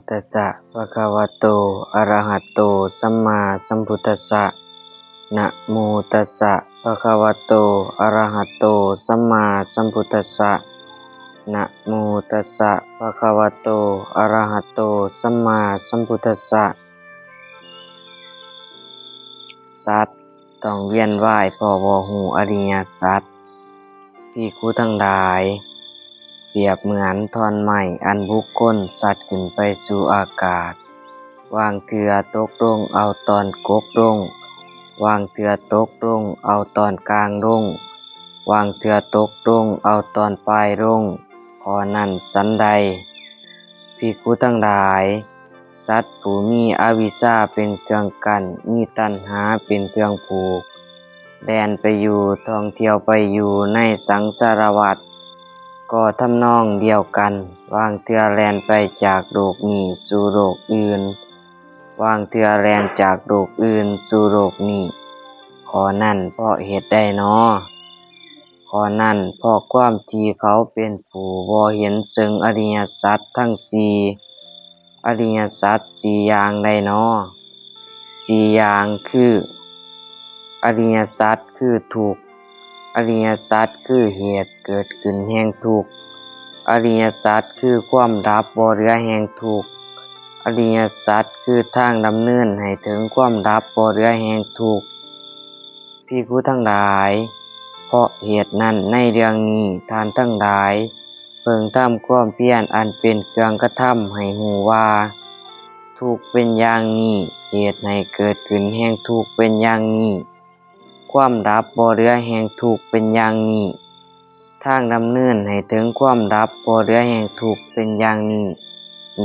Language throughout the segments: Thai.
ตัสสะภะคะวะโตอะระหะโตสัมมาสัมพุทธัสสะนะโมตัสสะภะคะวะโตอะระหะโตสัมมาสัมพุทธัสสะนะโมตัสสะภะคะวะโตอะระหะโตสัมมาสัมพุทธัสสะสัตว์ต้องเวียนว่ายเพราะบ่ฮู้อริยสัจภิกขุทั้งหลายเปรียบเหมือนท่อนไม้อันบุคคลสัตว์ขึ้นไปสู่อากาศวางเทื่อตกลงเอาตอนกกลงวางเทื่อตกลงเอาตอนกลางลงวางเทื่อตกลงเอาตอนปลายลงข้อนั้นฉันใดภิกขุทั้งหลายสัตว์ผู้มีอวิชชาเป็นเครื่องกั้นมีตัณหาเป็นเครื่องผูกแล่นไปอยู่ท่องเที่ยวไปอยู่ในสังสารวัฏก็ทำนองเดียวกันวางเทื่อแล่นไปจากโลกนี้สู่โลกอื่นวางเทื่อแล่นจากโลกอื่นสู่โลกนี้ข้อนั้นเพราะเหตุใดน้อข้อนั้นเพราะความที่เขาเป็นผู้บ่เห็นซึ่งอริยสัจทั้งสี่อริยสัจสี่อย่างใดน้อสี่อย่างคืออริยสัจคือทุกข์อริยสัจคือเหตุเกิดขึ้นแห่งทุกข์อริยสัจคือความดับบ่เหลือแห่งทุกข์อริยสัจคือทางดำเนินให้ถึงความดับบ่เหลือแห่งทุกข์ภิกขุทั้งหลายเพราะเหตุนั้นในเรื่องนี้ท่านทั้งหลายเพิ่งทำความเพียรอันเป็นเครื่องกระทำให้รู้ว่าทุกข์เป็นอย่างนี้เหตุให้เกิดขึ้นแห่งทุกข์เป็นอย่างนี้ความดับบ่เหลือแห่งทุกข์เป็นอย่างนี้ทางดำเนินให้ถึงความดับบ่เหลือแห่งทุกข์เป็นอย่างนี้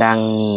ดังนี้